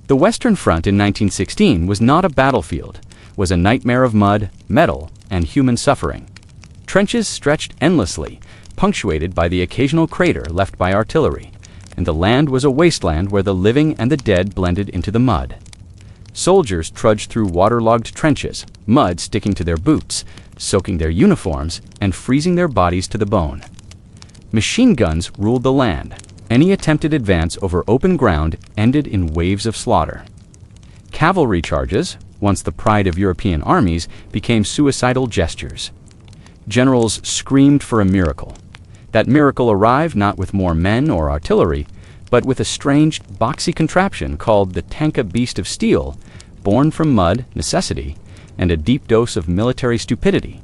The Western Front in 1916 was not a battlefield, was a nightmare of mud, metal, and human suffering. Trenches stretched endlessly, punctuated by the occasional crater left by artillery, and the land was a wasteland where the living and the dead blended into the mud. Soldiers trudged through waterlogged trenches, mud sticking to their boots, soaking their uniforms, and freezing their bodies to the bone. Machine guns ruled the land. Any attempted advance over open ground ended in waves of slaughter. Cavalry charges, once the pride of European armies, became suicidal gestures. Generals screamed for a miracle. That miracle arrived not with more men or artillery, but with a strange, boxy contraption called the Tanka Beast of Steel, born from mud, necessity, and a deep dose of military stupidity.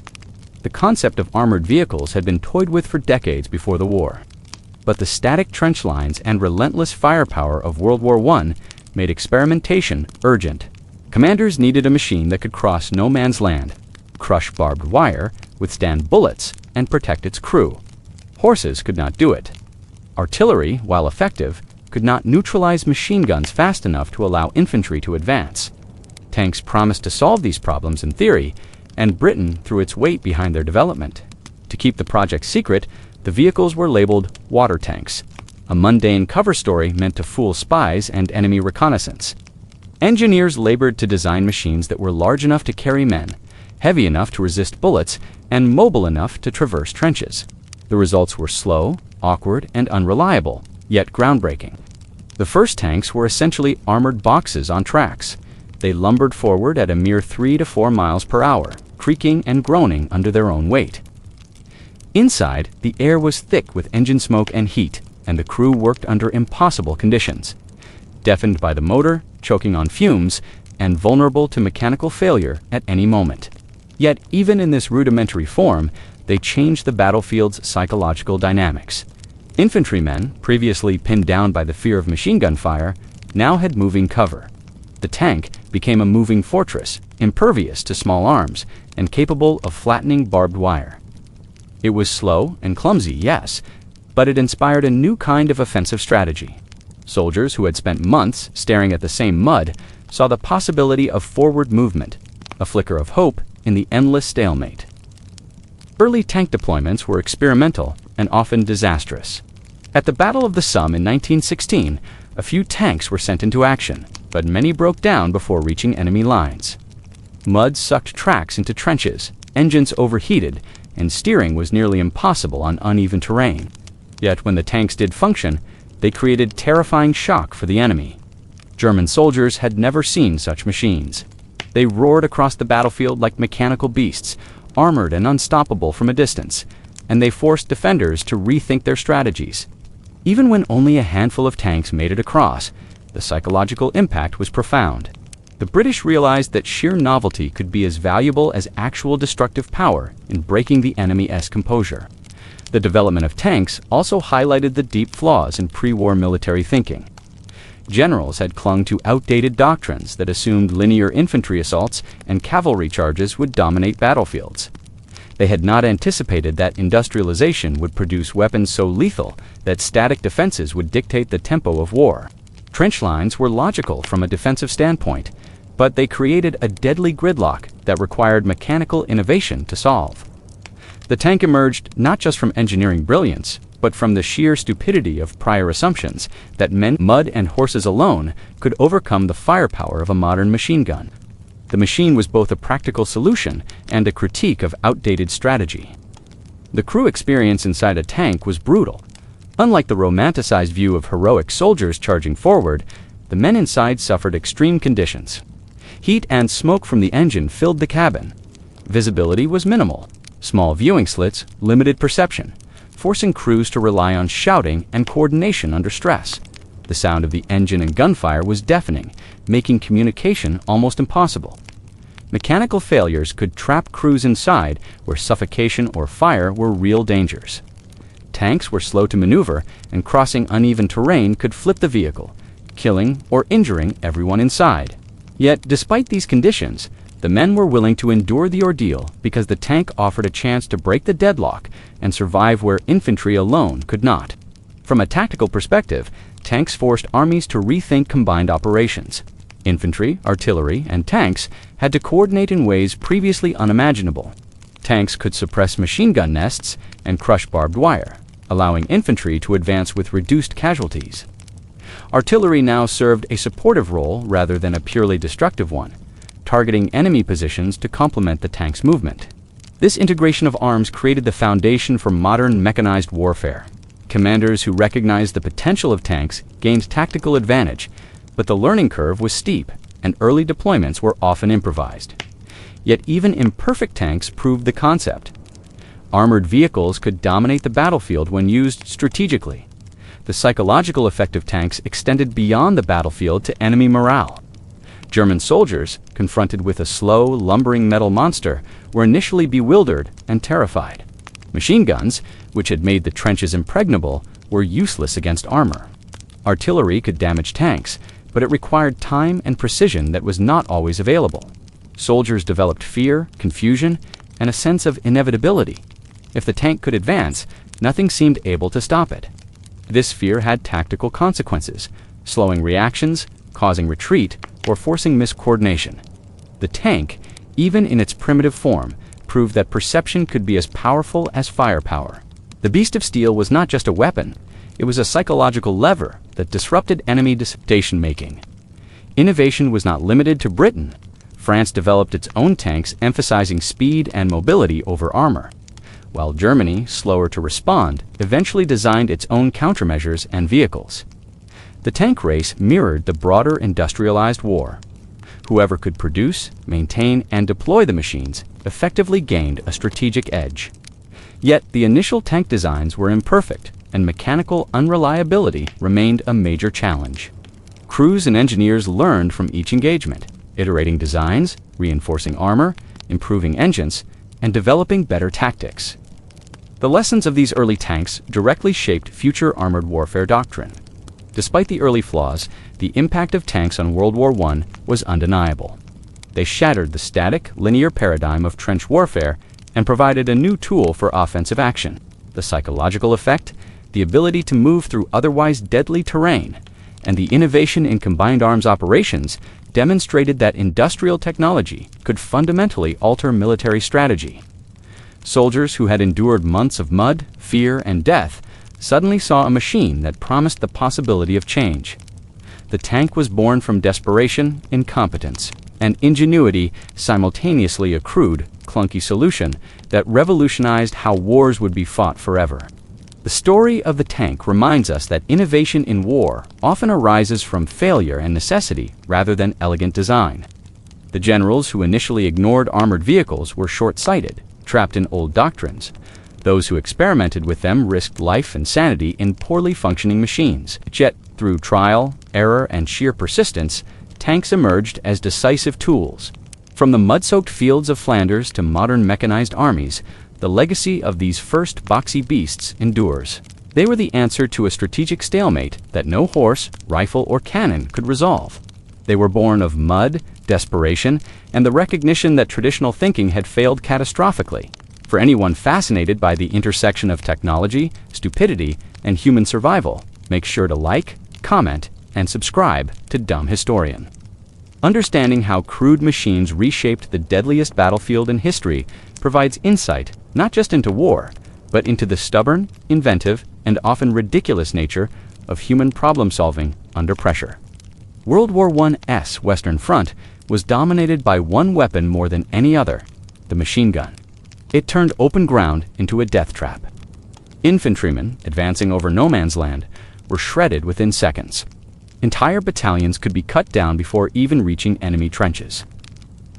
The concept of armored vehicles had been toyed with for decades before the war. But the static trench lines and relentless firepower of World War I made experimentation urgent. Commanders needed a machine that could cross no man's land, crush barbed wire, withstand bullets, and protect its crew. Horses could not do it. Artillery, while effective, could not neutralize machine guns fast enough to allow infantry to advance. Tanks promised to solve these problems in theory, and Britain threw its weight behind their development. To keep the project secret, the vehicles were labeled water tanks, a mundane cover story meant to fool spies and enemy reconnaissance. Engineers labored to design machines that were large enough to carry men, heavy enough to resist bullets, and mobile enough to traverse trenches. The results were slow, awkward, and unreliable, yet groundbreaking. The first tanks were essentially armored boxes on tracks. They lumbered forward at a mere 3 to 4 miles per hour, creaking and groaning under their own weight. Inside, the air was thick with engine smoke and heat, and the crew worked under impossible conditions. Deafened by the motor, choking on fumes, and vulnerable to mechanical failure at any moment. Yet, even in this rudimentary form, they changed the battlefield's psychological dynamics. Infantrymen, previously pinned down by the fear of machine gun fire, now had moving cover. The tank became a moving fortress, impervious to small arms, and capable of flattening barbed wire. It was slow and clumsy, yes, but it inspired a new kind of offensive strategy. Soldiers who had spent months staring at the same mud saw the possibility of forward movement, a flicker of hope in the endless stalemate. Early tank deployments were experimental and often disastrous. At the Battle of the Somme in 1916, a few tanks were sent into action, but many broke down before reaching enemy lines. Mud sucked tracks into trenches, engines overheated, and steering was nearly impossible on uneven terrain. Yet when the tanks did function, they created terrifying shock for the enemy. German soldiers had never seen such machines. They roared across the battlefield like mechanical beasts, armored and unstoppable from a distance, and they forced defenders to rethink their strategies. Even when only a handful of tanks made it across, the psychological impact was profound. The British realized that sheer novelty could be as valuable as actual destructive power in breaking the enemy's composure. The development of tanks also highlighted the deep flaws in pre-war military thinking. Generals had clung to outdated doctrines that assumed linear infantry assaults and cavalry charges would dominate battlefields. They had not anticipated that industrialization would produce weapons so lethal that static defenses would dictate the tempo of war. Trench lines were logical from a defensive standpoint, but they created a deadly gridlock that required mechanical innovation to solve. The tank emerged not just from engineering brilliance, but from the sheer stupidity of prior assumptions that men, mud, and horses alone could overcome the firepower of a modern machine gun. The machine was both a practical solution and a critique of outdated strategy. The crew experience inside a tank was brutal. Unlike the romanticized view of heroic soldiers charging forward, the men inside suffered extreme conditions. Heat and smoke from the engine filled the cabin. Visibility was minimal. Small viewing slits limited perception, forcing crews to rely on shouting and coordination under stress. The sound of the engine and gunfire was deafening, making communication almost impossible. Mechanical failures could trap crews inside where suffocation or fire were real dangers. Tanks were slow to maneuver, and crossing uneven terrain could flip the vehicle, killing or injuring everyone inside. Yet, despite these conditions, the men were willing to endure the ordeal because the tank offered a chance to break the deadlock and survive where infantry alone could not. From a tactical perspective, tanks forced armies to rethink combined operations. Infantry, artillery, and tanks had to coordinate in ways previously unimaginable. Tanks could suppress machine gun nests and crush barbed wire, allowing infantry to advance with reduced casualties. Artillery now served a supportive role rather than a purely destructive one, targeting enemy positions to complement the tank's movement. This integration of arms created the foundation for modern mechanized warfare. Commanders who recognized the potential of tanks gained tactical advantage, but the learning curve was steep, and early deployments were often improvised. Yet even imperfect tanks proved the concept. Armored vehicles could dominate the battlefield when used strategically. The psychological effect of tanks extended beyond the battlefield to enemy morale. German soldiers, confronted with a slow, lumbering metal monster, were initially bewildered and terrified. Machine guns, which had made the trenches impregnable, were useless against armor. Artillery could damage tanks, but it required time and precision that was not always available. Soldiers developed fear, confusion, and a sense of inevitability. If the tank could advance, nothing seemed able to stop it. This fear had tactical consequences, slowing reactions, causing retreat, or forcing miscoordination. The tank, even in its primitive form, proved that perception could be as powerful as firepower. The Beast of Steel was not just a weapon, it was a psychological lever that disrupted enemy decision-making. Innovation was not limited to Britain. France developed its own tanks emphasizing speed and mobility over armor, while Germany, slower to respond, eventually designed its own countermeasures and vehicles. The tank race mirrored the broader industrialized war. Whoever could produce, maintain, and deploy the machines effectively gained a strategic edge. Yet the initial tank designs were imperfect, and mechanical unreliability remained a major challenge. Crews and engineers learned from each engagement, iterating designs, reinforcing armor, improving engines, and developing better tactics. The lessons of these early tanks directly shaped future armored warfare doctrine. Despite the early flaws, the impact of tanks on World War I was undeniable. They shattered the static, linear paradigm of trench warfare and provided a new tool for offensive action. The psychological effect, the ability to move through otherwise deadly terrain, and the innovation in combined arms operations demonstrated that industrial technology could fundamentally alter military strategy. Soldiers who had endured months of mud, fear, and death suddenly saw a machine that promised the possibility of change. The tank was born from desperation, incompetence, and ingenuity simultaneously a crude, clunky solution that revolutionized how wars would be fought forever. The story of the tank reminds us that innovation in war often arises from failure and necessity rather than elegant design. The generals who initially ignored armored vehicles were short-sighted, trapped in old doctrines. Those who experimented with them risked life and sanity in poorly functioning machines. Yet, through trial, error, and sheer persistence, tanks emerged as decisive tools. From the mud-soaked fields of Flanders to modern mechanized armies, the legacy of these first boxy beasts endures. They were the answer to a strategic stalemate that no horse, rifle, or cannon could resolve. They were born of mud, desperation, and the recognition that traditional thinking had failed catastrophically. For anyone fascinated by the intersection of technology, stupidity, and human survival, make sure to like, comment, and subscribe to Dumb Historian. Understanding how crude machines reshaped the deadliest battlefield in history provides insight not just into war, but into the stubborn, inventive, and often ridiculous nature of human problem-solving under pressure. World War I's Western Front was dominated by one weapon more than any other: the machine gun. It turned open ground into a death trap. Infantrymen, advancing over no man's land, were shredded within seconds. Entire battalions could be cut down before even reaching enemy trenches.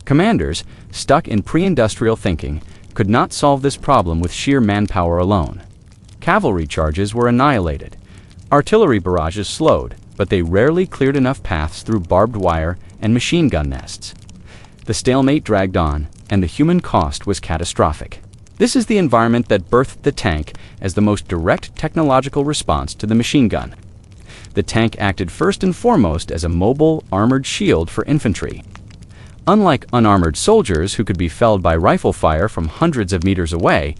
Commanders, stuck in pre-industrial thinking, could not solve this problem with sheer manpower alone. Cavalry charges were annihilated. Artillery barrages slowed, but they rarely cleared enough paths through barbed wire and machine gun nests. The stalemate dragged on, and the human cost was catastrophic. This is the environment that birthed the tank as the most direct technological response to the machine gun. The tank acted first and foremost as a mobile, armored shield for infantry. Unlike unarmored soldiers who could be felled by rifle fire from hundreds of meters away,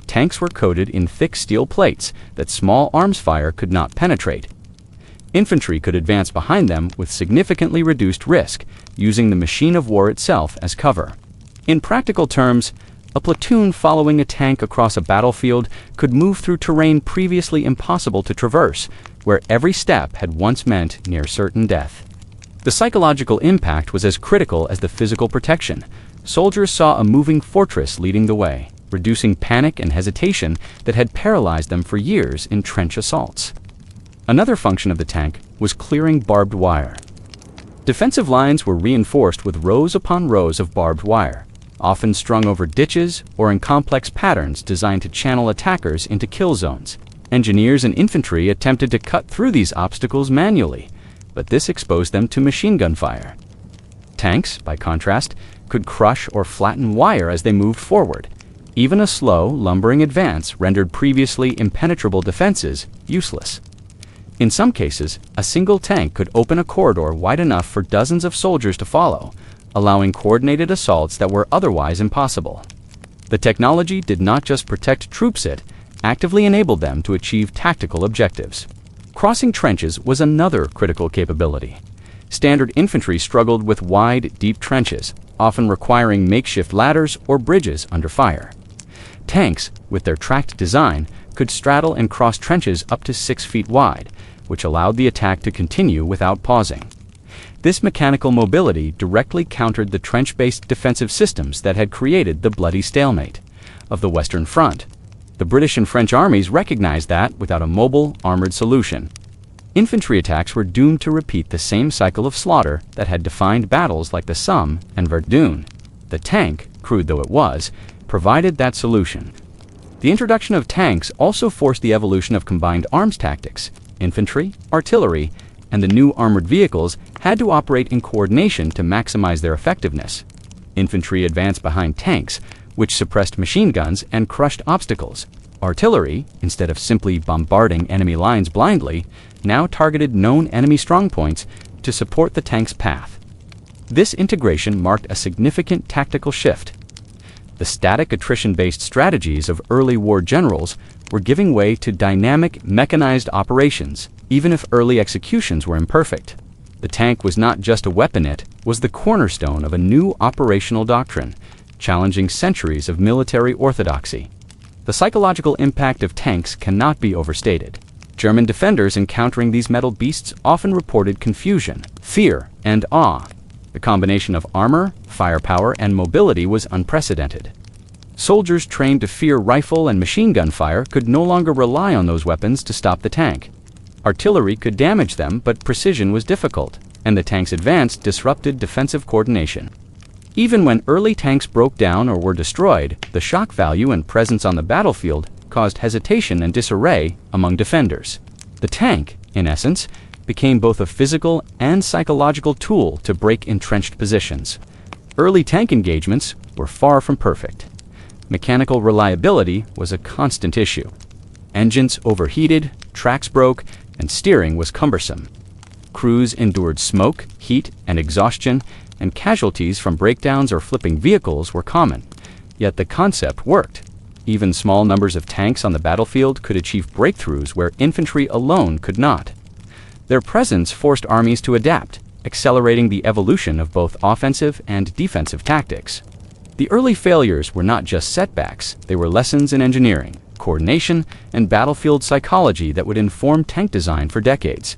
tanks were coated in thick steel plates that small arms fire could not penetrate. Infantry could advance behind them with significantly reduced risk, using the machine of war itself as cover. In practical terms, a platoon following a tank across a battlefield could move through terrain previously impossible to traverse, where every step had once meant near certain death. The psychological impact was as critical as the physical protection. Soldiers saw a moving fortress leading the way, reducing panic and hesitation that had paralyzed them for years in trench assaults. Another function of the tank was clearing barbed wire. Defensive lines were reinforced with rows upon rows of barbed wire, often strung over ditches or in complex patterns designed to channel attackers into kill zones. Engineers and infantry attempted to cut through these obstacles manually, but this exposed them to machine gun fire. Tanks, by contrast, could crush or flatten wire as they moved forward. Even a slow, lumbering advance rendered previously impenetrable defenses useless. In some cases, a single tank could open a corridor wide enough for dozens of soldiers to follow, allowing coordinated assaults that were otherwise impossible. The technology did not just protect troops, it actively enabled them to achieve tactical objectives. Crossing trenches was another critical capability. Standard infantry struggled with wide, deep trenches, often requiring makeshift ladders or bridges under fire. Tanks, with their tracked design, could straddle and cross trenches up to 6 feet wide, which allowed the attack to continue without pausing. This mechanical mobility directly countered the trench-based defensive systems that had created the bloody stalemate of the Western Front. The British and French armies recognized that, without a mobile, armored solution, infantry attacks were doomed to repeat the same cycle of slaughter that had defined battles like the Somme and Verdun. The tank, crude though it was, provided that solution. The introduction of tanks also forced the evolution of combined arms tactics. Infantry, artillery, and the new armored vehicles had to operate in coordination to maximize their effectiveness. Infantry advanced behind tanks, which suppressed machine guns and crushed obstacles. Artillery, instead of simply bombarding enemy lines blindly, now targeted known enemy strongpoints to support the tank's path. This integration marked a significant tactical shift. The static attrition-based strategies of early war generals were giving way to dynamic, mechanized operations, even if early executions were imperfect. The tank was not just a weapon, it was the cornerstone of a new operational doctrine, challenging centuries of military orthodoxy. The psychological impact of tanks cannot be overstated. German defenders encountering these metal beasts often reported confusion, fear, and awe. The combination of armor, firepower, and mobility was unprecedented. Soldiers trained to fear rifle and machine gun fire could no longer rely on those weapons to stop the tank. Artillery could damage them, but precision was difficult, and the tank's advance disrupted defensive coordination. Even when early tanks broke down or were destroyed, the shock value and presence on the battlefield caused hesitation and disarray among defenders. The tank, in essence, became both a physical and psychological tool to break entrenched positions. Early tank engagements were far from perfect. Mechanical reliability was a constant issue. Engines overheated, tracks broke, and steering was cumbersome. Crews endured smoke, heat, and exhaustion, and casualties from breakdowns or flipping vehicles were common. Yet the concept worked. Even small numbers of tanks on the battlefield could achieve breakthroughs where infantry alone could not. Their presence forced armies to adapt, accelerating the evolution of both offensive and defensive tactics. The early failures were not just setbacks, they were lessons in engineering, coordination, and battlefield psychology that would inform tank design for decades.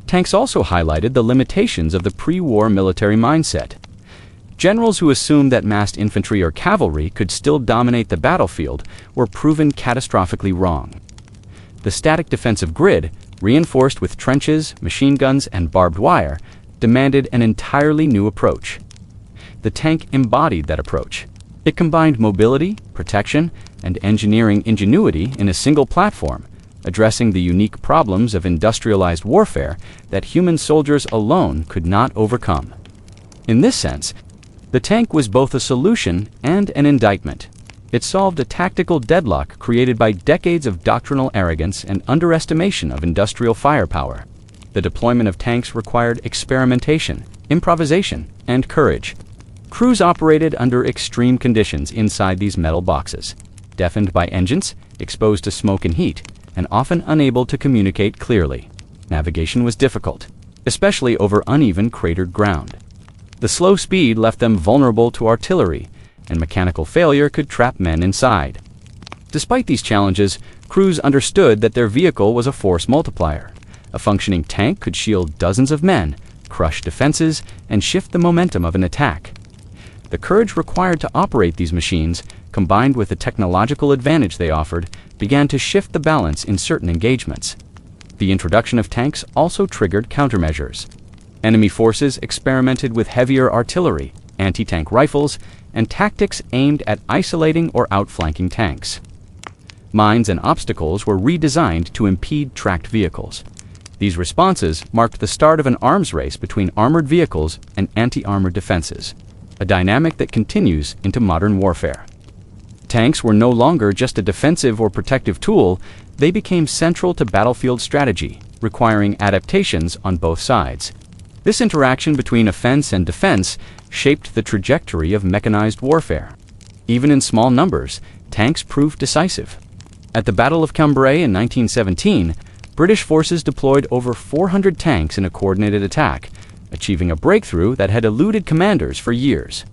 Tanks also highlighted the limitations of the pre-war military mindset. Generals who assumed that massed infantry or cavalry could still dominate the battlefield were proven catastrophically wrong. The static defensive grid, reinforced with trenches, machine guns, and barbed wire, demanded an entirely new approach. The tank embodied that approach. It combined mobility, protection, and engineering ingenuity in a single platform, addressing the unique problems of industrialized warfare that human soldiers alone could not overcome. In this sense, the tank was both a solution and an indictment. It solved a tactical deadlock created by decades of doctrinal arrogance and underestimation of industrial firepower. The deployment of tanks required experimentation, improvisation, and courage. Crews operated under extreme conditions inside these metal boxes, deafened by engines, exposed to smoke and heat, and often unable to communicate clearly. navigation was difficult, especially over uneven cratered ground. The slow speed left them vulnerable to artillery, and mechanical failure could trap men inside. Despite these challenges, crews understood that their vehicle was a force multiplier. A functioning tank could shield dozens of men, crush defenses, and shift the momentum of an attack. The courage required to operate these machines, combined with the technological advantage they offered, began to shift the balance in certain engagements. The introduction of tanks also triggered countermeasures. Enemy forces experimented with heavier artillery, anti-tank rifles, and tactics aimed at isolating or outflanking tanks. Mines and obstacles were redesigned to impede tracked vehicles. These responses marked the start of an arms race between armored vehicles and anti-armored defenses, a dynamic that continues into modern warfare. Tanks were no longer just a defensive or protective tool, they became central to battlefield strategy, requiring adaptations on both sides. This interaction between offense and defense shaped the trajectory of mechanized warfare. Even in small numbers, tanks proved decisive. At the Battle of Cambrai in 1917, British forces deployed over 400 tanks in a coordinated attack, achieving a breakthrough that had eluded commanders for years.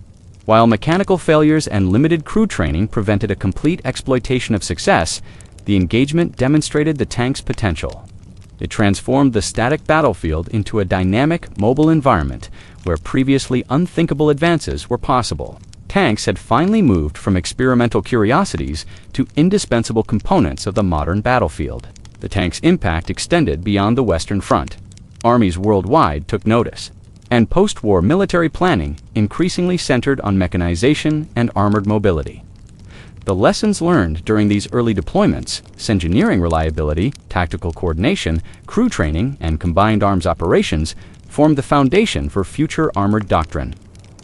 While mechanical failures and limited crew training prevented a complete exploitation of success, the engagement demonstrated the tank's potential. It transformed the static battlefield into a dynamic, mobile environment where previously unthinkable advances were possible. Tanks had finally moved from experimental curiosities to indispensable components of the modern battlefield. The tank's impact extended beyond the Western Front. Armies worldwide took notice, and post-war military planning increasingly centered on mechanization and armored mobility. The lessons learned during these early deployments, engineering reliability, tactical coordination, crew training, and combined arms operations, formed the foundation for future armored doctrine.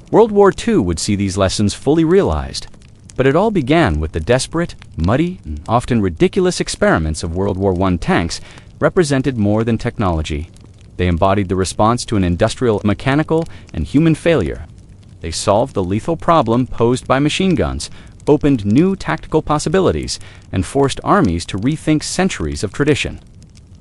World War II would see these lessons fully realized, but it all began with the desperate, muddy, and often ridiculous experiments of World War I. Tanks represented more than technology. They embodied the response to an industrial, mechanical, and human failure. They solved the lethal problem posed by machine guns, opened new tactical possibilities, and forced armies to rethink centuries of tradition.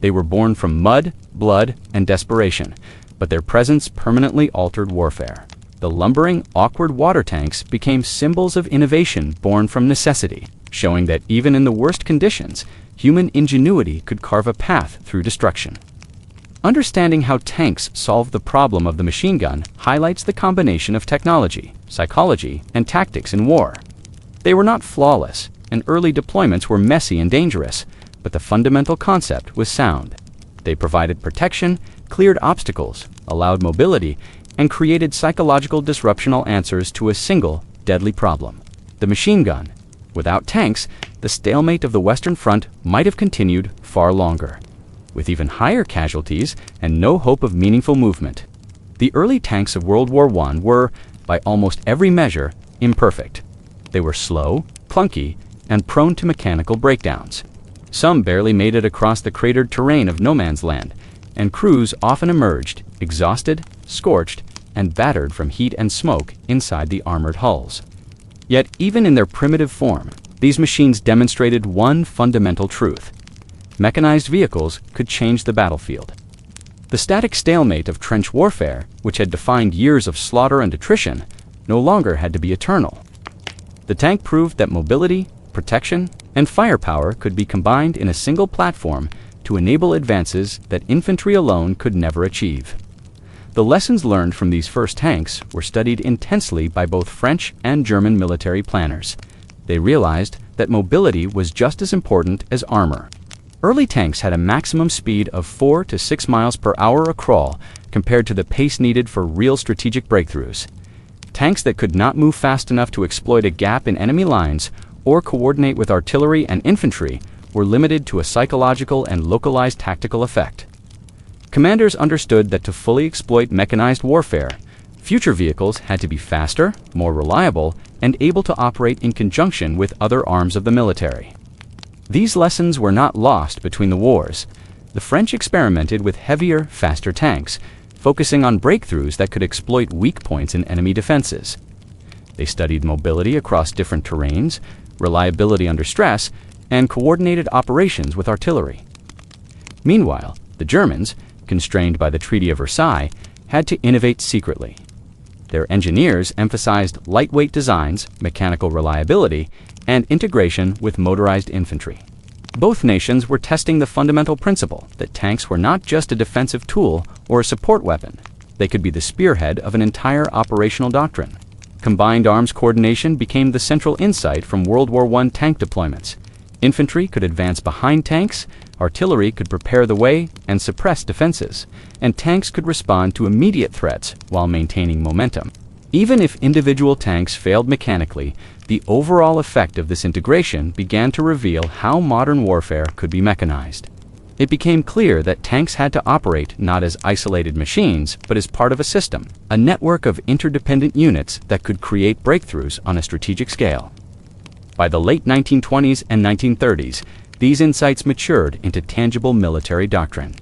They were born from mud, blood, and desperation, but their presence permanently altered warfare. The lumbering, awkward water tanks became symbols of innovation born from necessity, showing that even in the worst conditions, human ingenuity could carve a path through destruction. Understanding how tanks solve the problem of the machine gun highlights the combination of technology, psychology, and tactics in war. They were not flawless, and early deployments were messy and dangerous, but the fundamental concept was sound. They provided protection, cleared obstacles, allowed mobility, and created psychological disruptional answers to a single, deadly problem: the machine gun. Without tanks, the stalemate of the Western Front might have continued far longer, with even higher casualties and no hope of meaningful movement. The early tanks of World War I were, by almost every measure, imperfect. They were slow, clunky, and prone to mechanical breakdowns. Some barely made it across the cratered terrain of no man's land, and crews often emerged, exhausted, scorched, and battered from heat and smoke inside the armored hulls. Yet, even in their primitive form, these machines demonstrated one fundamental truth: mechanized vehicles could change the battlefield. The static stalemate of trench warfare, which had defined years of slaughter and attrition, no longer had to be eternal. The tank proved that mobility, protection, and firepower could be combined in a single platform to enable advances that infantry alone could never achieve. The lessons learned from these first tanks were studied intensely by both French and German military planners. They realized that mobility was just as important as armor. Early tanks had a maximum speed of 4 to 6 miles per hour a crawl compared to the pace needed for real strategic breakthroughs. Tanks that could not move fast enough to exploit a gap in enemy lines or coordinate with artillery and infantry were limited to a psychological and localized tactical effect. Commanders understood that to fully exploit mechanized warfare, future vehicles had to be faster, more reliable, and able to operate in conjunction with other arms of the military. These lessons were not lost between the wars. The French experimented with heavier, faster tanks, focusing on breakthroughs that could exploit weak points in enemy defenses. They studied mobility across different terrains, reliability under stress, and coordinated operations with artillery. Meanwhile, the Germans, constrained by the Treaty of Versailles, had to innovate secretly. Their engineers emphasized lightweight designs, mechanical reliability, and integration with motorized infantry. Both nations were testing the fundamental principle that tanks were not just a defensive tool or a support weapon. They could be the spearhead of an entire operational doctrine. Combined arms coordination became the central insight from World War I tank deployments. Infantry could advance behind tanks, artillery could prepare the way and suppress defenses, and tanks could respond to immediate threats while maintaining momentum. Even if individual tanks failed mechanically, the overall effect of this integration began to reveal how modern warfare could be mechanized. It became clear that tanks had to operate not as isolated machines, but as part of a system, a network of interdependent units that could create breakthroughs on a strategic scale. By the late 1920s and 1930s, these insights matured into tangible military doctrine.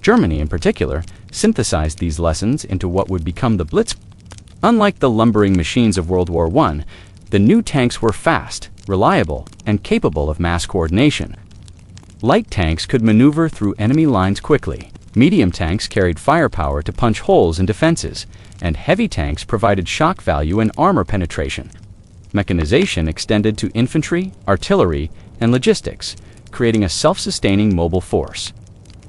Germany, in particular, synthesized these lessons into what would become the Blitz. Unlike the lumbering machines of World War I, the new tanks were fast, reliable, and capable of mass coordination. Light tanks could maneuver through enemy lines quickly. Medium tanks carried firepower to punch holes in defenses, and heavy tanks provided shock value and armor penetration. Mechanization extended to infantry, artillery, and logistics, creating a self-sustaining mobile force.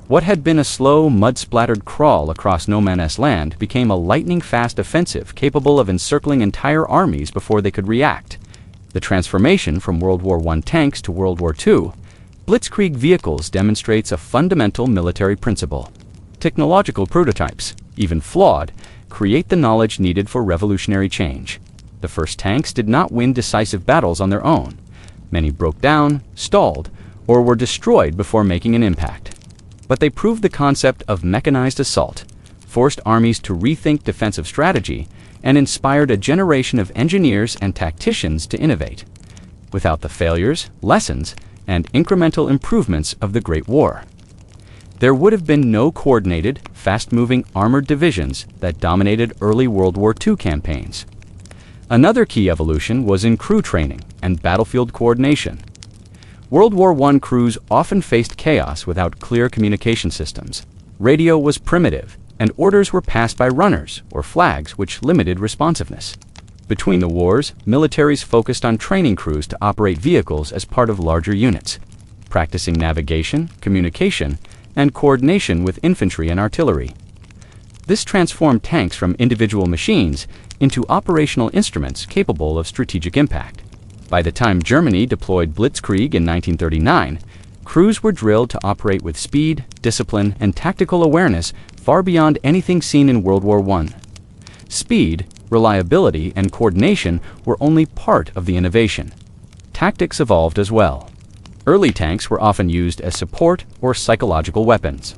What had been a slow, mud-splattered crawl across no man's land became a lightning-fast offensive capable of encircling entire armies before they could react. The transformation from World War I tanks to World War II Blitzkrieg vehicles demonstrates a fundamental military principle. Technological prototypes, even flawed, create the knowledge needed for revolutionary change. The first tanks did not win decisive battles on their own. Many broke down, stalled, or were destroyed before making an impact. But they proved the concept of mechanized assault, forced armies to rethink defensive strategy, and inspired a generation of engineers and tacticians to innovate. Without the failures, lessons, and incremental improvements of the Great War, there would have been no coordinated, fast-moving armored divisions that dominated early World War II campaigns. Another key evolution was in crew training and battlefield coordination. World War I crews often faced chaos without clear communication systems. Radio was primitive, and orders were passed by runners or flags, which limited responsiveness. Between the wars, militaries focused on training crews to operate vehicles as part of larger units, practicing navigation, communication, and coordination with infantry and artillery. This transformed tanks from individual machines into operational instruments capable of strategic impact. By the time Germany deployed Blitzkrieg in 1939, crews were drilled to operate with speed, discipline, and tactical awareness far beyond anything seen in World War I. Speed, reliability, and coordination were only part of the innovation. Tactics evolved as well. Early tanks were often used as support or psychological weapons.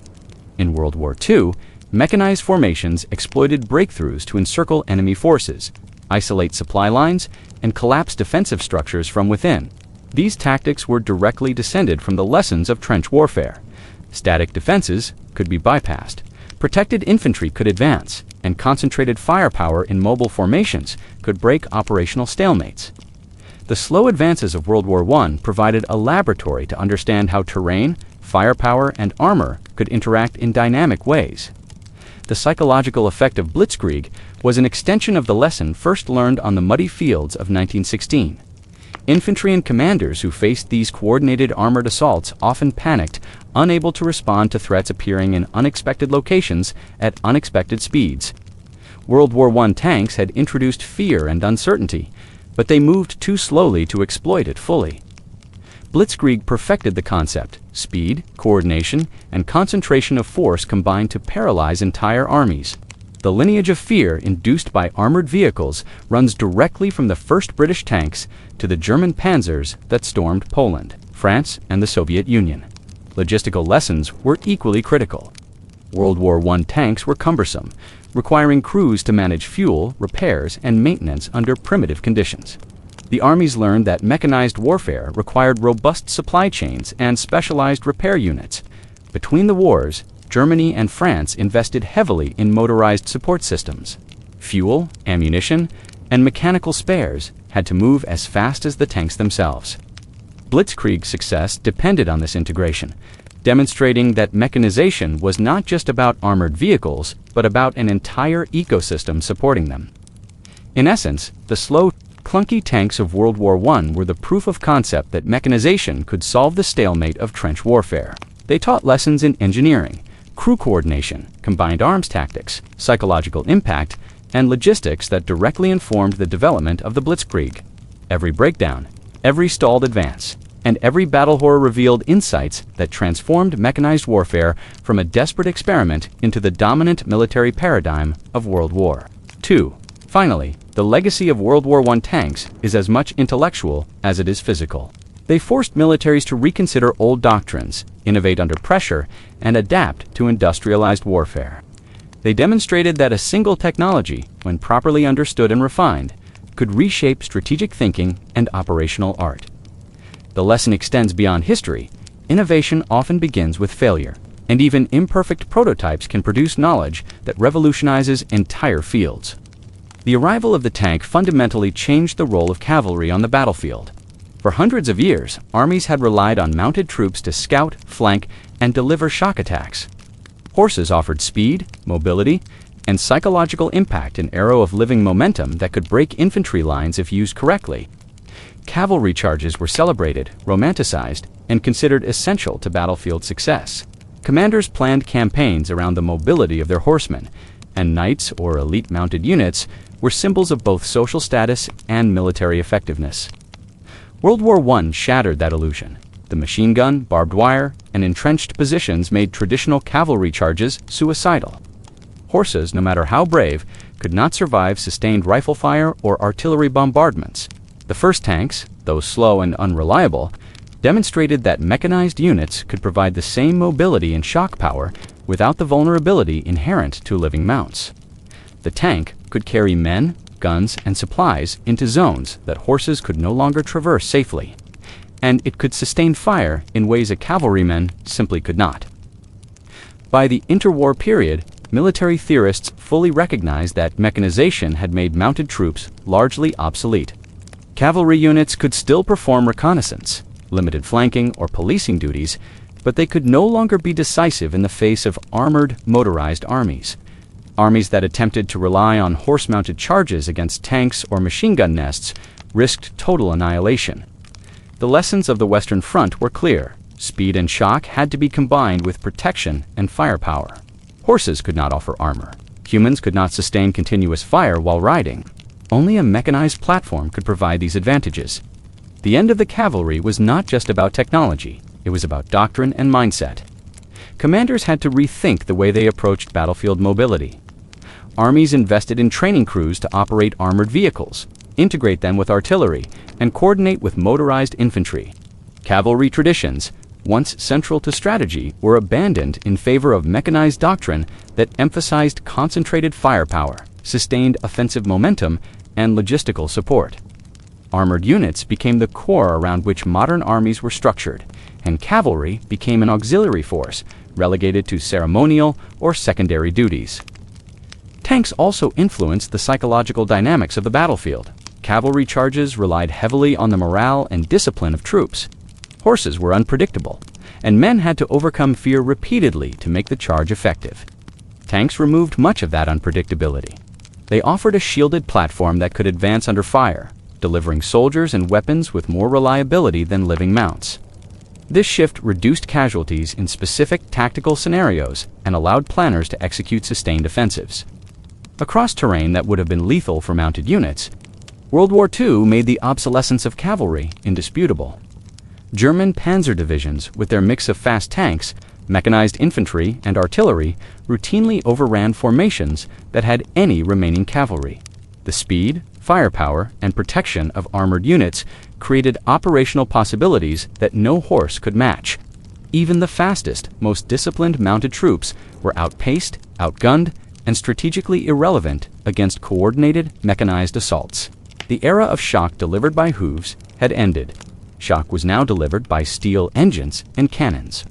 In World War II, mechanized formations exploited breakthroughs to encircle enemy forces, isolate supply lines, and collapse defensive structures from within. These tactics were directly descended from the lessons of trench warfare. Static defenses could be bypassed, protected infantry could advance, and concentrated firepower in mobile formations could break operational stalemates. The slow advances of World War I provided a laboratory to understand how terrain, firepower, and armor could interact in dynamic ways. The psychological effect of Blitzkrieg was an extension of the lesson first learned on the muddy fields of 1916. Infantry and commanders who faced these coordinated armored assaults often panicked, unable to respond to threats appearing in unexpected locations at unexpected speeds. World War I tanks had introduced fear and uncertainty, but they moved too slowly to exploit it fully. Blitzkrieg perfected the concept. Speed, coordination, and concentration of force combined to paralyze entire armies. The lineage of fear induced by armored vehicles runs directly from the first British tanks to the German panzers that stormed Poland, France, and the Soviet Union. Logistical lessons were equally critical. World War I tanks were cumbersome, requiring crews to manage fuel, repairs, and maintenance under primitive conditions. The armies learned that mechanized warfare required robust supply chains and specialized repair units. Between the wars, Germany and France invested heavily in motorized support systems. Fuel, ammunition, and mechanical spares had to move as fast as the tanks themselves. Blitzkrieg's success depended on this integration. demonstrating that mechanization was not just about armored vehicles, but about an entire ecosystem supporting them. In essence, the slow, clunky tanks of World War I were the proof of concept that mechanization could solve the stalemate of trench warfare. They taught lessons in engineering, crew coordination, combined arms tactics, psychological impact, and logistics that directly informed the development of the Blitzkrieg. Every breakdown, every stalled advance, and every battle horror revealed insights that transformed mechanized warfare from a desperate experiment into the dominant military paradigm of World War II. Finally, the legacy of World War I tanks is as much intellectual as it is physical. They forced militaries to reconsider old doctrines, innovate under pressure, and adapt to industrialized warfare. They demonstrated that a single technology, when properly understood and refined, could reshape strategic thinking and operational art. The lesson extends beyond history. Innovation often begins with failure, and even imperfect prototypes can produce knowledge that revolutionizes entire fields. The arrival of the tank fundamentally changed the role of cavalry on the battlefield. For hundreds of years, armies had relied on mounted troops to scout, flank, and deliver shock attacks. Horses offered speed, mobility, and psychological impact, an arrow of living momentum that could break infantry lines if used correctly. Cavalry charges were celebrated, romanticized, and considered essential to battlefield success. Commanders planned campaigns around the mobility of their horsemen, and knights or elite mounted units were symbols of both social status and military effectiveness. World War I shattered that illusion. The machine gun, barbed wire, and entrenched positions made traditional cavalry charges suicidal. Horses, no matter how brave, could not survive sustained rifle fire or artillery bombardments. The first tanks, though slow and unreliable, demonstrated that mechanized units could provide the same mobility and shock power without the vulnerability inherent to living mounts. The tank could carry men, guns, and supplies into zones that horses could no longer traverse safely, and it could sustain fire in ways a cavalryman simply could not. By the interwar period, military theorists fully recognized that mechanization had made mounted troops largely obsolete. Cavalry units could still perform reconnaissance, limited flanking, or policing duties, but they could no longer be decisive in the face of armored, motorized armies. Armies that attempted to rely on horse-mounted charges against tanks or machine gun nests risked total annihilation. The lessons of the Western Front were clear. Speed and shock had to be combined with protection and firepower. Horses could not offer armor. Humans could not sustain continuous fire while riding. Only a mechanized platform could provide these advantages. The end of the cavalry was not just about technology. It was about doctrine and mindset. Commanders had to rethink the way they approached battlefield mobility. Armies invested in training crews to operate armored vehicles, integrate them with artillery, and coordinate with motorized infantry. Cavalry traditions, once central to strategy, were abandoned in favor of mechanized doctrine that emphasized concentrated firepower, sustained offensive momentum, and logistical support. Armored units became the core around which modern armies were structured, and cavalry became an auxiliary force, relegated to ceremonial or secondary duties. Tanks also influenced the psychological dynamics of the battlefield. Cavalry charges relied heavily on the morale and discipline of troops. Horses were unpredictable, and men had to overcome fear repeatedly to make the charge effective. Tanks removed much of that unpredictability. They offered a shielded platform that could advance under fire, delivering soldiers and weapons with more reliability than living mounts. This shift reduced casualties in specific tactical scenarios and allowed planners to execute sustained offensives. Across terrain that would have been lethal for mounted units, World War II made the obsolescence of cavalry indisputable. German panzer divisions, with their mix of fast tanks, mechanized infantry, and artillery, routinely overran formations that had any remaining cavalry. The speed, firepower, and protection of armored units created operational possibilities that no horse could match. Even the fastest, most disciplined mounted troops were outpaced, outgunned, and strategically irrelevant against coordinated, mechanized assaults. The era of shock delivered by hooves had ended. Shock was now delivered by steel engines and cannons.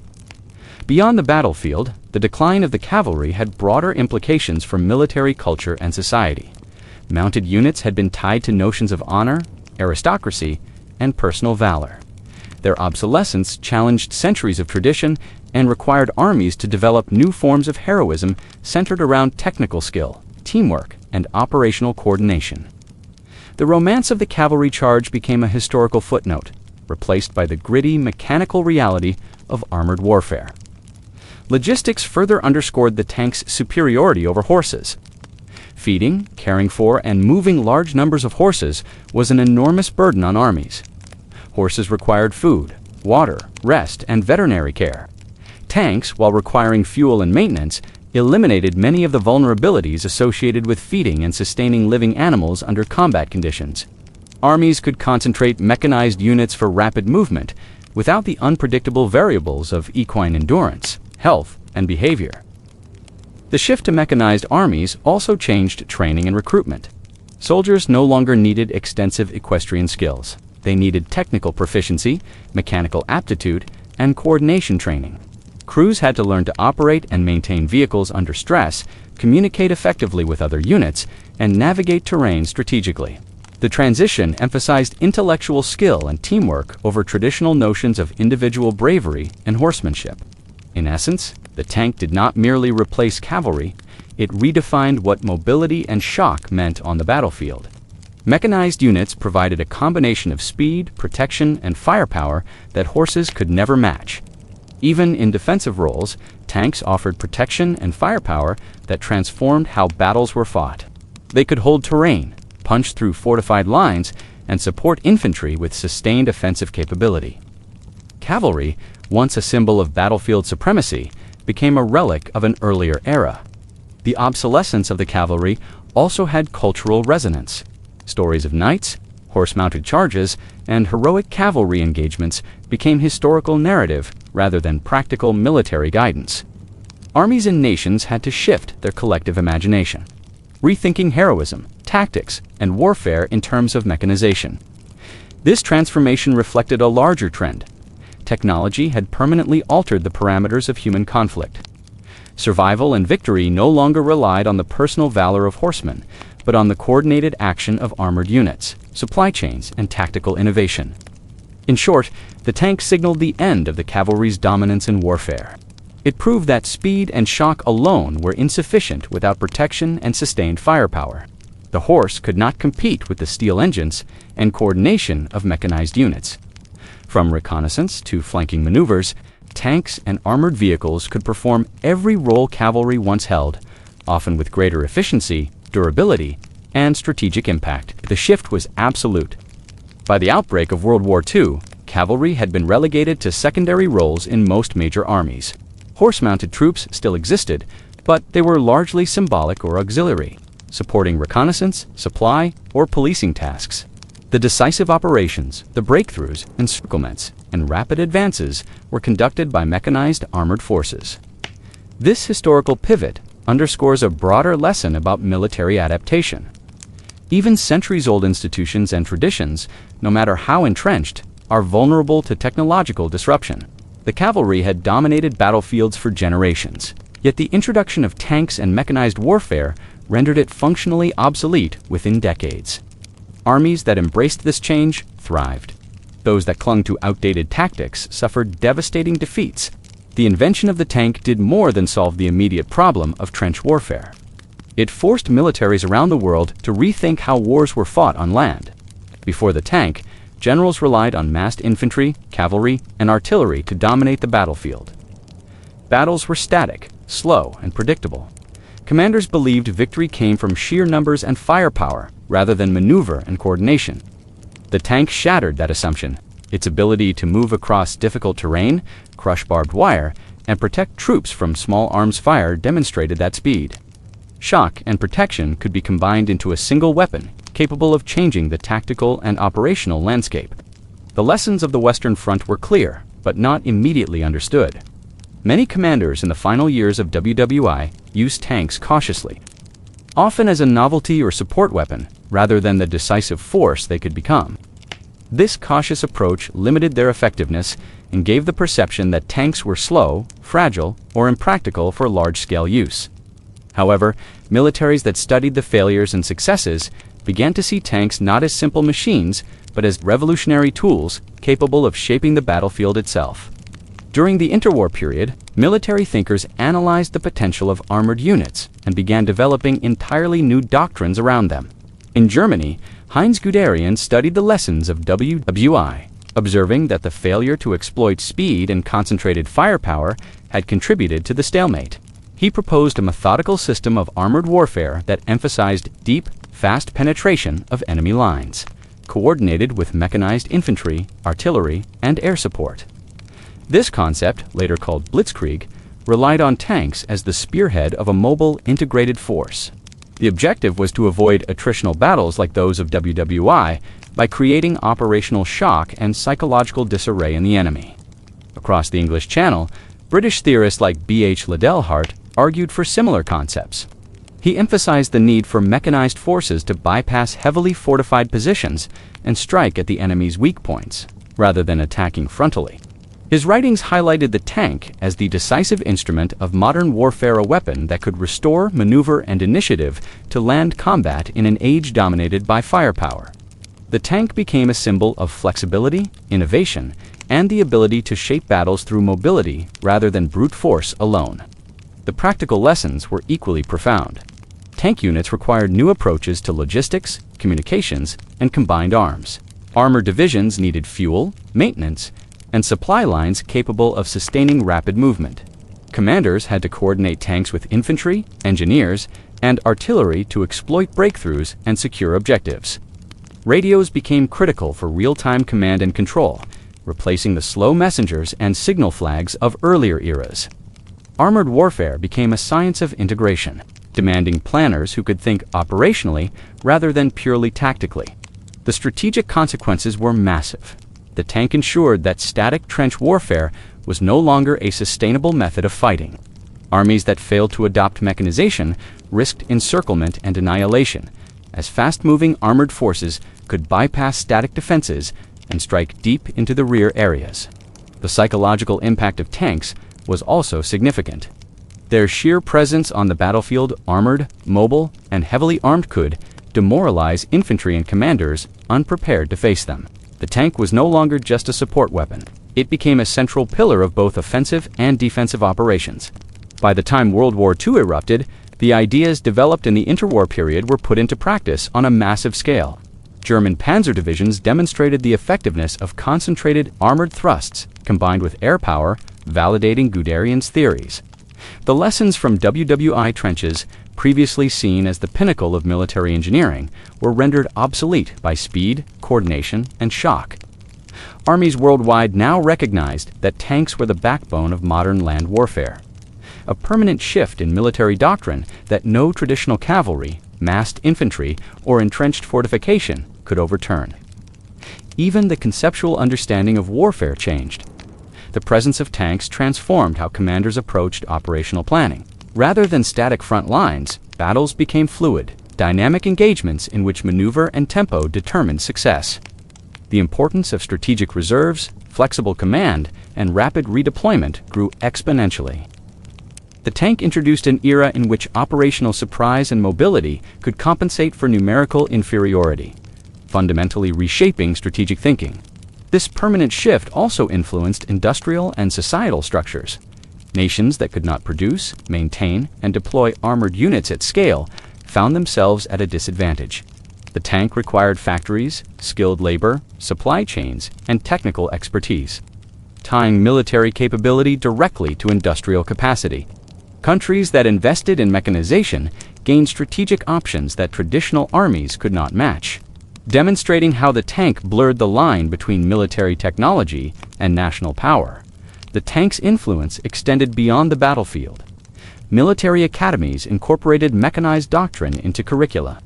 Beyond the battlefield, the decline of the cavalry had broader implications for military culture and society. Mounted units had been tied to notions of honor, aristocracy, and personal valor. Their obsolescence challenged centuries of tradition and required armies to develop new forms of heroism centered around technical skill, teamwork, and operational coordination. The romance of the cavalry charge became a historical footnote, replaced by the gritty, mechanical reality of armored warfare. Logistics further underscored the tank's superiority over horses. Feeding, caring for, and moving large numbers of horses was an enormous burden on armies. Horses required food, water, rest, and veterinary care. Tanks, while requiring fuel and maintenance, eliminated many of the vulnerabilities associated with feeding and sustaining living animals under combat conditions. Armies could concentrate mechanized units for rapid movement without the unpredictable variables of equine endurance, health, and behavior. The shift to mechanized armies also changed training and recruitment. Soldiers no longer needed extensive equestrian skills. They needed technical proficiency, mechanical aptitude, and coordination training. Crews had to learn to operate and maintain vehicles under stress, communicate effectively with other units, and navigate terrain strategically. The transition emphasized intellectual skill and teamwork over traditional notions of individual bravery and horsemanship. In essence, the tank did not merely replace cavalry, it redefined what mobility and shock meant on the battlefield. Mechanized units provided a combination of speed, protection, and firepower that horses could never match. Even in defensive roles, tanks offered protection and firepower that transformed how battles were fought. They could hold terrain, punch through fortified lines, and support infantry with sustained offensive capability. Cavalry, once a symbol of battlefield supremacy, became a relic of an earlier era. The obsolescence of the cavalry also had cultural resonance. Stories of knights, horse-mounted charges, and heroic cavalry engagements became historical narrative rather than practical military guidance. Armies and nations had to shift their collective imagination, rethinking heroism, tactics, and warfare in terms of mechanization. This transformation reflected a larger trend. Technology had permanently altered the parameters of human conflict. Survival and victory no longer relied on the personal valor of horsemen, but on the coordinated action of armored units, supply chains, and tactical innovation. In short, the tank signaled the end of the cavalry's dominance in warfare. It proved that speed and shock alone were insufficient without protection and sustained firepower. The horse could not compete with the steel engines and coordination of mechanized units. From reconnaissance to flanking maneuvers, tanks and armored vehicles could perform every role cavalry once held, often with greater efficiency, durability, and strategic impact. The shift was absolute. By the outbreak of World War II, cavalry had been relegated to secondary roles in most major armies. Horse-mounted troops still existed, but they were largely symbolic or auxiliary, supporting reconnaissance, supply, or policing tasks. The decisive operations, the breakthroughs, encirclements, and rapid advances were conducted by mechanized armored forces. This historical pivot underscores a broader lesson about military adaptation. Even centuries-old institutions and traditions, no matter how entrenched, are vulnerable to technological disruption. The cavalry had dominated battlefields for generations, yet the introduction of tanks and mechanized warfare rendered it functionally obsolete within decades. Armies that embraced this change thrived. Those that clung to outdated tactics suffered devastating defeats. The invention of the tank did more than solve the immediate problem of trench warfare. It forced militaries around the world to rethink how wars were fought on land. Before the tank, generals relied on massed infantry, cavalry, and artillery to dominate the battlefield. Battles were static, slow, and predictable. Commanders believed victory came from sheer numbers and firepower rather than maneuver and coordination. The tank shattered that assumption. Its ability to move across difficult terrain, crush barbed wire, and protect troops from small arms fire demonstrated that speed. Shock and protection could be combined into a single weapon, capable of changing the tactical and operational landscape. The lessons of the Western Front were clear, but not immediately understood. Many commanders in the final years of WWI used tanks cautiously, often as a novelty or support weapon, rather than the decisive force they could become. This cautious approach limited their effectiveness and gave the perception that tanks were slow, fragile, or impractical for large-scale use. However, militaries that studied the failures and successes began to see tanks not as simple machines, but as revolutionary tools capable of shaping the battlefield itself. During the interwar period, military thinkers analyzed the potential of armored units and began developing entirely new doctrines around them. In Germany, Heinz Guderian studied the lessons of WWI, observing that the failure to exploit speed and concentrated firepower had contributed to the stalemate. He proposed a methodical system of armored warfare that emphasized deep, fast penetration of enemy lines, coordinated with mechanized infantry, artillery, and air support. This concept, later called blitzkrieg, relied on tanks as the spearhead of a mobile, integrated force. The objective was to avoid attritional battles like those of WWI by creating operational shock and psychological disarray in the enemy. Across the English Channel, British theorists like B.H. Liddell Hart argued for similar concepts. He emphasized the need for mechanized forces to bypass heavily fortified positions and strike at the enemy's weak points, rather than attacking frontally. His writings highlighted the tank as the decisive instrument of modern warfare, a weapon that could restore maneuver and initiative to land combat in an age dominated by firepower. The tank became a symbol of flexibility, innovation, and the ability to shape battles through mobility rather than brute force alone. The practical lessons were equally profound. Tank units required new approaches to logistics, communications, and combined arms. Armored divisions needed fuel, maintenance, and supply lines capable of sustaining rapid movement. Commanders had to coordinate tanks with infantry, engineers, and artillery to exploit breakthroughs and secure objectives. Radios became critical for real-time command and control, replacing the slow messengers and signal flags of earlier eras. Armored warfare became a science of integration, demanding planners who could think operationally rather than purely tactically. The strategic consequences were massive. The tank ensured that static trench warfare was no longer a sustainable method of fighting. Armies that failed to adopt mechanization risked encirclement and annihilation, as fast-moving armored forces could bypass static defenses and strike deep into the rear areas. The psychological impact of tanks was also significant. Their sheer presence on the battlefield, armored, mobile, and heavily armed, could demoralize infantry and commanders unprepared to face them. The tank was no longer just a support weapon. It became a central pillar of both offensive and defensive operations. By the time World War II erupted, the ideas developed in the interwar period were put into practice on a massive scale. German panzer divisions demonstrated the effectiveness of concentrated armored thrusts combined with air power, validating Guderian's theories. The lessons from WWI trenches, previously seen as the pinnacle of military engineering, were rendered obsolete by speed, coordination, and shock. Armies worldwide now recognized that tanks were the backbone of modern land warfare. A permanent shift in military doctrine that no traditional cavalry, massed infantry, or entrenched fortification could overturn. Even the conceptual understanding of warfare changed. The presence of tanks transformed how commanders approached operational planning. Rather than static front lines, battles became fluid, dynamic engagements in which maneuver and tempo determined success. The importance of strategic reserves, flexible command, and rapid redeployment grew exponentially. The tank introduced an era in which operational surprise and mobility could compensate for numerical inferiority, fundamentally reshaping strategic thinking. This permanent shift also influenced industrial and societal structures. Nations that could not produce, maintain, and deploy armored units at scale found themselves at a disadvantage. The tank required factories, skilled labor, supply chains, and technical expertise, tying military capability directly to industrial capacity. Countries that invested in mechanization gained strategic options that traditional armies could not match, demonstrating how the tank blurred the line between military technology and national power. The tank's influence extended beyond the battlefield. Military academies incorporated mechanized doctrine into curricula,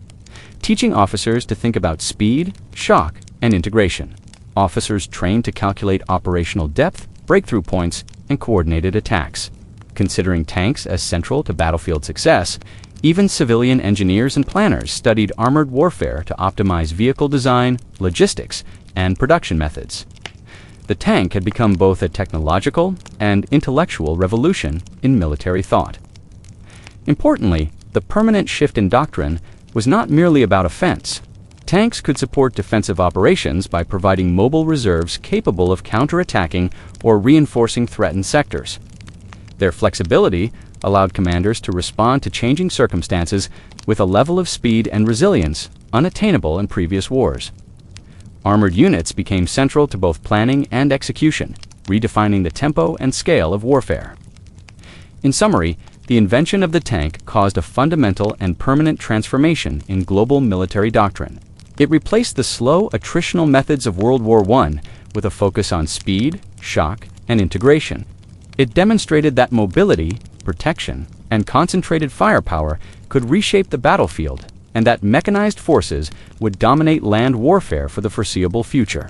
teaching officers to think about speed, shock, and integration. Officers trained to calculate operational depth, breakthrough points, and coordinated attacks. Considering tanks as central to battlefield success, even civilian engineers and planners studied armored warfare to optimize vehicle design, logistics, and production methods. The tank had become both a technological and intellectual revolution in military thought. Importantly, the permanent shift in doctrine was not merely about offense. Tanks could support defensive operations by providing mobile reserves capable of counterattacking or reinforcing threatened sectors. Their flexibility allowed commanders to respond to changing circumstances with a level of speed and resilience unattainable in previous wars. Armored units became central to both planning and execution, redefining the tempo and scale of warfare. In summary, the invention of the tank caused a fundamental and permanent transformation in global military doctrine. It replaced the slow, attritional methods of World War I with a focus on speed, shock, and integration. It demonstrated that mobility, protection, and concentrated firepower could reshape the battlefield, and that mechanized forces would dominate land warfare for the foreseeable future.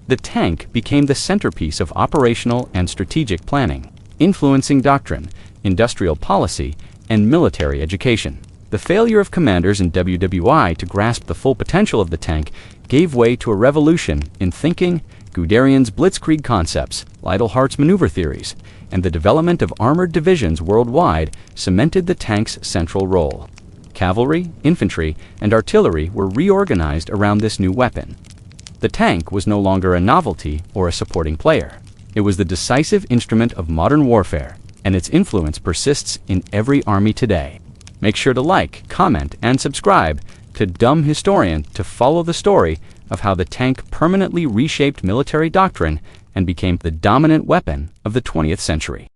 The tank became the centerpiece of operational and strategic planning, influencing doctrine, industrial policy, and military education. The failure of commanders in WWI to grasp the full potential of the tank gave way to a revolution in thinking. Guderian's blitzkrieg concepts, Leitelhardt's maneuver theories, and the development of armored divisions worldwide cemented the tank's central role. Cavalry, infantry, and artillery were reorganized around this new weapon. The tank was no longer a novelty or a supporting player. It was the decisive instrument of modern warfare, and its influence persists in every army today. Make sure to like, comment, and subscribe to Dumb Historian to follow the story of how the tank permanently reshaped military doctrine and became the dominant weapon of the 20th century.